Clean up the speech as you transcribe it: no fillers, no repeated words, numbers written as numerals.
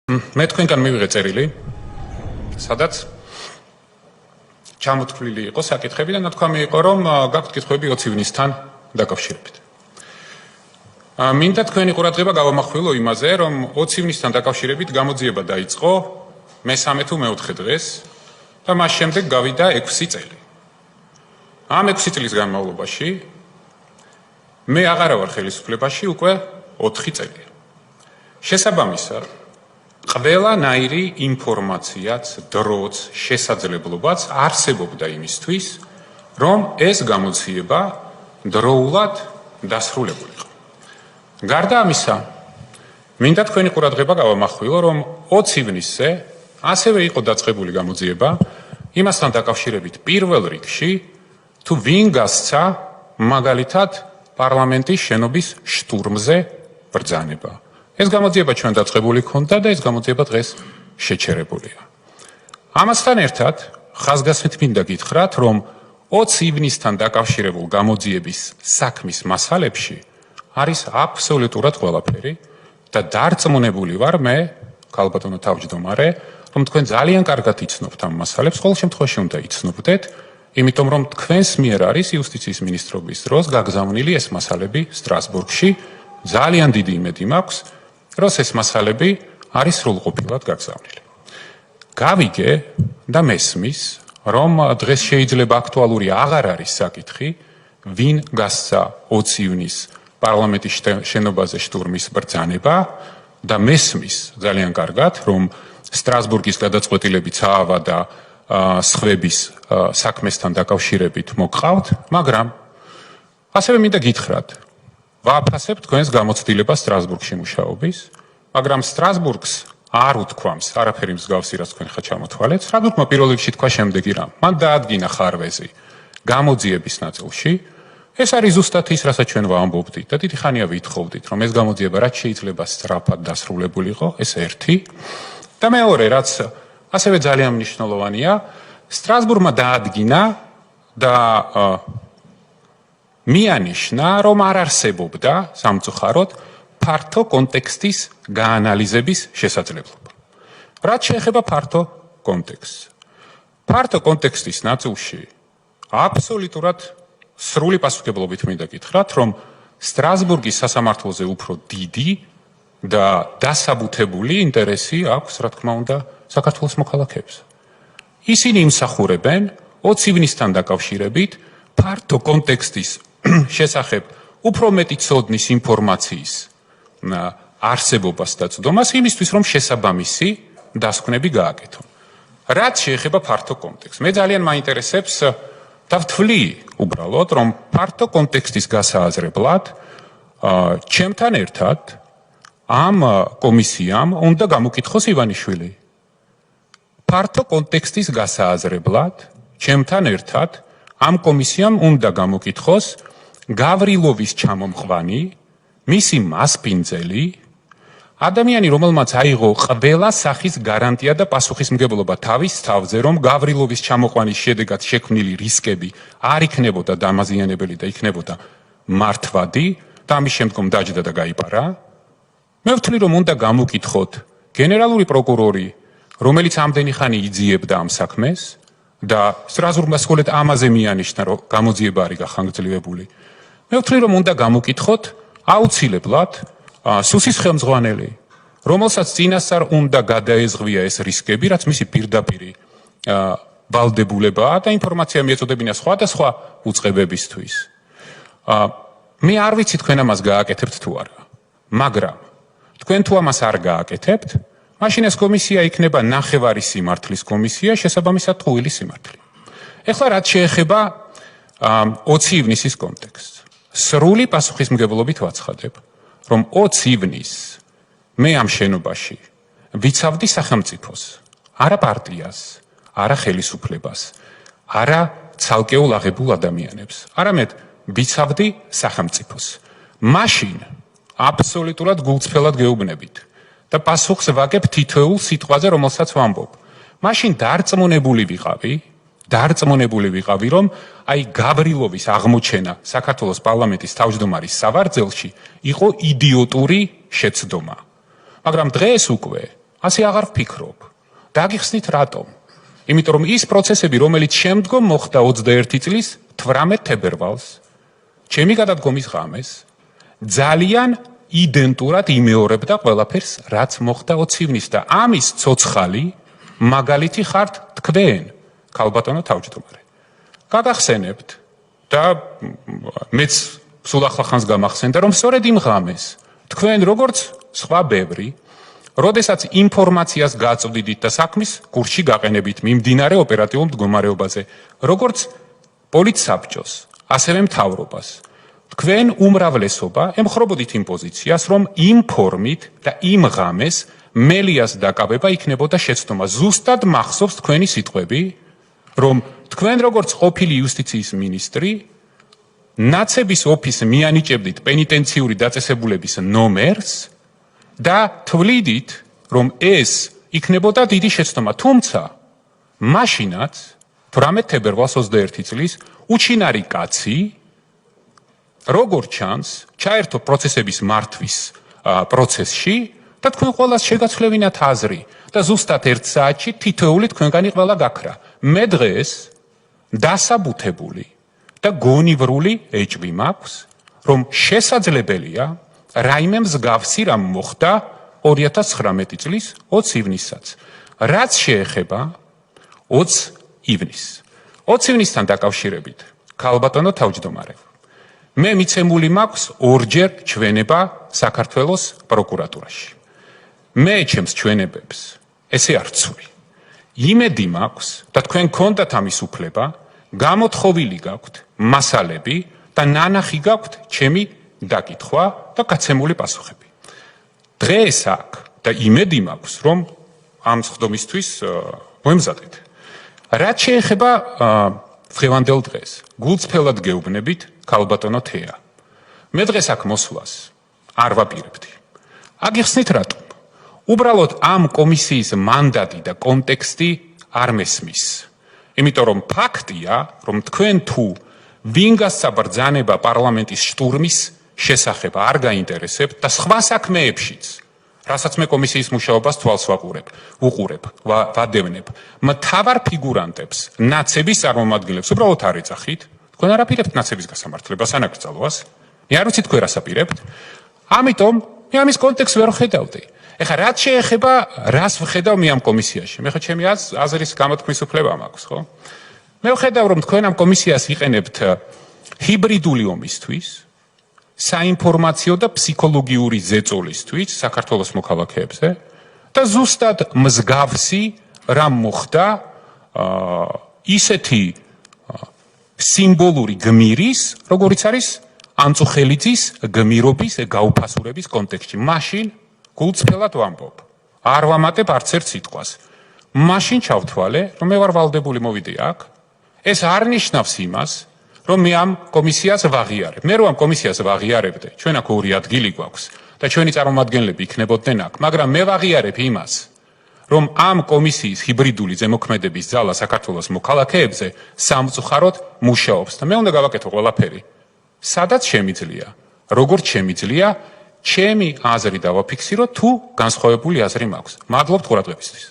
მე თქვენგან მივიღე წერილი, სადაც ჩამოთვლილი იყო საკითხები და ნათქვამი იყო, რომ გაქვთ კითხვები 20 ივნისთან დაკავშირებით. მინდა თქვენი ყურადღება გავამახვილო იმაზე, რომ 20 ივნისთან დაკავშირებით გამოძიება დაიწყო მე-3 თუ მე-4 დღეს და მას შემდეგ გავიდა 6 წელი. ამ 6 წლის განმავლობაში მე აღარა ვარ ხელისუფლებაში უკვე 4 წელი. შესაბამისად, ყველანაირი ინფორმაციაც, დროც, შესაძლებლობაც არსებობდა იმისთვის, რომ ეს გამოძიება დროულად დასრულებულიყო. გარდა ამისა, მინდა თქვენი ყურადღება გავამახვილო, რომ 20 ივნისზე ასევე იყო დაწყებული გამოძიება იმასთან დაკავშირებით პირველ რიგში, თუ ვინ გასცა მაგალითად პარლამენტის შენობის შტურმზე ბრძანება. ეს გამოძიება ჩვენ დაწყებული ქონდა და ეს გამოძიება დღეს შეჩერებულია. ამასთან ერთად, ხაზგასმით მინდა გითხრათ, რომ 20 ივნისთან დაკავშირებულ გამოძიების საქმის მასალებში არის აბსოლუტურად ყველაფერი და დარწმუნებული ვარ მე, ქალბატონო თავმჯდომარე, რომ თქვენ ძალიან კარგად იცნობთ ამ მასალებს, ყოველ შემთხვევაში უნდა იცნობდეთ, იმიტომ რომ თქვენს მიერ არის იუსტიციის მინისტრობის დროს გაგზავნილი ეს მასალები სტრასბურგში, ძალიან დიდი იმედი მაქვს, რომ ეს მასალები არის სრულყოფილად გაგზავნილი. გავიგე და მესმის, რომ დღეს შეიძლება აქტუალური აღარ არის საკითხი, ვინ გასცა 20 ივნის პარლამენტის შენობაზე შტურმის ბრძანება და მესმის ძალიან კარგად, რომ სტრასბურგის გადაწყვეტილებით აავა და სხვების საქმესთან დაკავშირებით მოგყავთ, მაგრამ ასევე მინდა გითხრათ, ვაფასებ თქვენს გამოცდილებას სტრასბურგში მუშაობის, მაგრამ სტრასბურგს არ უთქვამს არაფერი მსგავსი, რაც თქვენ ხა ჩამოთვალეთ. სტრასბურგმა პირველ რიგში თქვა შემდეგი რამ. მან დაადგინა ხარვეზი გამოძიების ნაწილში. ეს არის ზუსტად ის, რასაც ჩვენ ვამბობდით და დიდი ხანია ვითხოვდით, რომ ეს გამოძიება რაც შეიძლება სწრაფად დასრულებულიყო, ეს ერთი. და მეორე, რაც ასევე ძალიან მნიშვნელოვანია, სტრასბურგმა დაადგინა და მიანიშნა, რომ არ არსებობდა სამწუხაროდ ფართო კონტექსტის გაანალიზების შესაძლებლობა. რაც შეეხება ფართო კონტექსტს. ფართო კონტექსტის ნაწილში აბსოლუტურად სრული პასუხისმგებლობით მინდა გითხრათ, რომ სტრასბურგის სასამართლოზე უფრო დიდი და დასაბუთებული ინტერესი აქვს, რა თქმა უნდა, საქართველოს მოქალაქეებს. ისინი იმსახურებენ 20 ივნისთან დაკავშირებით ფართო კონტექსტის შესახებ უფრო მეტი ცოდნის ინფორმაციის არსებობას და წვდომას იმისთვის, რომ შესაბამისი დასკვნები გააკეთონ. რაც შეეხება ფართო კონტექსტს, მე ძალიან მაინტერესებს და ვთვლი უბრალოდ, რომ ფართო კონტექსტის გასააზრებლად ჩემთან ერთად ამ კომისიამ უნდა გამოკითხოს ივანიშვილი. ფართო კონტექსტის გასააზრებლად ჩემთან ერთად ამ კომისიამ უნდა გამოკითხოს გავრილოვის ჩამომყვანი, მისი მასპინძელი, ადამიანი, რომელმაც აიღო ყველა სახის გარანტია და პასუხისმგებლობა თავის თავზე, რომ გავრილოვის ჩამოყვანის შედეგად შექმნილი რისკები არ იქნებოდა დამაზიანებელი და იქნებოდა მართვადი და ამის შემდგომ დაჯდა და გაიპარა. მე ვთვლი, რომ უნდა გამოკითხოთ გენერალური პროკურორი, რომელიც ამდენი ხანი იძიებდა ამ საქმეს და სტრასბურგმა სწორედ ამაზე მიანიშნა, რომ გამოძიება არის გახანგრძლივებული. მე ვთვლი, რომ უნდა გამოკითხოთ აუცილებლად სუსის ხელმძღვანელი, რომელსაც წინასწარ უნდა გადაეზღვია ეს რისკები, რაც მისი პირდაპირი ვალდებულებაა და ინფორმაცია მიეწოდებინა სხვადასხვა უწყებებისთვის. მე არ ვიცი თქვენ ამას გააკეთებთ თუ არა, მაგრამ თქვენ თუ ამას არ გააკეთებთ, მაშინ ეს კომისია იქნება ნახევარი სიმართლის კომისია, შესაბამისად ტყუილი სიმართლე. ეხლა რაც შეეხება 20 ივნისის კონტექსტს, სრული პასუხისმგებლობით ვაცხადებ, რომ 20 ივნის მე ამ შენობაში ვიცავდი სახელმწიფოს, არა პარტიას, არა ხელისუფლებას, არა ცალკეულ აღებულ ადამიანებს, არამედ ვიცავდი სახელმწიფოს. მაშინ აბსოლუტურად გულწრფელად გეუბნებით და პასუხს ვაგებ თითოეულ სიტყვაზე, რომელსაც ვამბობ. მაშინ დარწმუნებული ვიყავი, რომ აი გავრილოვის აღმოჩენა საქართველოს პარლამენტის თავმჯდომარის სავარძელში იყო იდიოტური შეცდომა. მაგრამ დღეს უკვე ასე აღარ ვფიქრობ. დაგიხსნით რატომ? იმიტომ რომ ის პროცესები, რომელიც შემდგომ მოხდა 21 წლის 18 თებერვალს, ჩემი გადადგომის ღამეს, ძალიან იდენტურად იმეორებდა ყველაფერს, რაც მოხდა 20 ივნის და ამის ცოცხალი მაგალითი ხართ თქვენ, ქალბატონო თავმჯდომარე. გაგახსენებთ და მეც სულ ახლახანს გამახსენდა, რომ სწორედ იმ ღამეს თქვენ როგორც სხვა ბევრი, როდესაც ინფორმაციას გაწვდიდით და საქმის კურსში გაყენებით მიმდინარე ოპერატიულ მდგომარეობაზე, როგორც პოლიცსაბჭოს, ასევე მთავრობას, თქვენ უმრავლესობა ემხრობოდით იმ პოზიციას, რომ იმ ფორმით და იმ ღამეს მელიას დაკავება იქნებოდა შეცდომა. ზუსტად მახსოვს თქვენი სიტყვები, რომ თქვენ როგორც ყოფილი იუსტიციის მინისტრი ნაცების ოფისს მიანიჭებდით პენიტენციური დაწესებულების ნომერს და თვლიდით, რომ ეს იქნებოდა დიდი შეცდომა. თუმცა მაშინაც 18 თებერვალს 21 წლის უჩინარი კაცი როგორც ჩანს ჩაერთო პროცესების მართვის პროცესში და თქვენ ყველას შეგაცვლევინათ აზრი და ზუსტად 1 საათში თითოეული თქვენგანი ყველა გაქრა. მე დღეს დასაბუთებული და გონივრული ეჭვი მაქვს, რომ შესაძლებელია რაიმე მსგავსი რამ მოხდა 2019 წლის 20 ივნისსაც. რაც შეეხება 20 ივნისს. 20 ივნისთან დაკავშირებით, ქალბატონო თავმჯდომარე, მე მიცემული მაქვს ორჯერ ჩვენება საქართველოს პროკურატურაში. მე ჩემს ჩვენებებს ესე არ ვცვი. იმედი მაქვს და თქვენ გქონდათ ამის უფლება, გამოთხოვილი გაქვთ მასალები და ნანახი გაქვთ ჩემი დაკითხვა და გაცემული პასუხები. დღეს აქ და იმედი მაქვს, რომ ამ სხდომისთვის მოემზადეთ. რაც შეეხება დღევანდელ დღეს, გულწრფელად გეუბნებით, ქალბატონო თეა. მე დღეს აქ მოსვლას არ ვაპირებდი. აგიხსნით რატომ? უბრალოდ ამ კომისიის მანდატი და კონტექსტი არ მესმის. იმიტომ რომ ფაქტია, რომ თქვენ თუ ვინ გასცა ბრძანება პარლამენტის შტურმის შესახებ არ გაინტერესებთ და სხვა საქმეებშიც, რასაც მე კომისიის მუშაობას თვალს ვუყურებ, ვადევნებ, მთავარ ფიგურანტებს, ნაცების წარმომადგენლებს უბრალოდ არ ეძახით, თქვენ არ აპირებთ ნაცების გასამართლებას, ანაკრძალვას. მე არ ვიცი თქვენ რას აპირებთ. ამიტომ მე ამის კონტექსტს ვერ ხედავდი. ეხლა რაც შეეხება, რას ვხედავ მე ამ კომისიაში? მე ხო ჩემი აზრის გამოთქმის უფლება მაქვს, ხო? მე ვხედავ, რომ თქვენ ამ კომისიას იყენებთ ჰიბრიდული ომისთვის, საინფორმაციო და ფსიქოლოგიური ზეწოლისთვის საქართველოს მოქალაქეებზე და ზუსტად მსგავსი რამ მოხდა ისეთი სიმბოლური გმირის, როგორიც არის ანწუხელიძის გმირობის გაუფასურების კონტექსტში. მაშინ გულწრფელად ვამბობ, არ ვამატებ არც ერთ სიტყვას. მაშინ ჩავთვალე, რომ მე ვარ ვალდებული მოვიდე აქ. ეს არ ნიშნავს იმას, რომ მე ამ კომისიას ვაღიარებ. მე რომ ამ კომისიას ვაღიარებდე, ჩვენ აქ ორი ადგილი გვაქვს და ჩვენი წარმომადგენლები იქნებოდნენ აქ, მაგრამ მე ვაღიარებ იმას, რომ ამ კომისიის ჰიბრიდული ზემოქმედების ძალა საქართველოს მოქალაქეებზე სამწუხაროდ მუშაობს და მე უნდა გავაკეთო ყველაფერი. სადაც შემიძლია, როგორც შემიძლია, ჩემი აზრი დავაფიქსირო თუ განსხვავებული აზრი მაქვს. მადლობთ ყურადღებისთვის.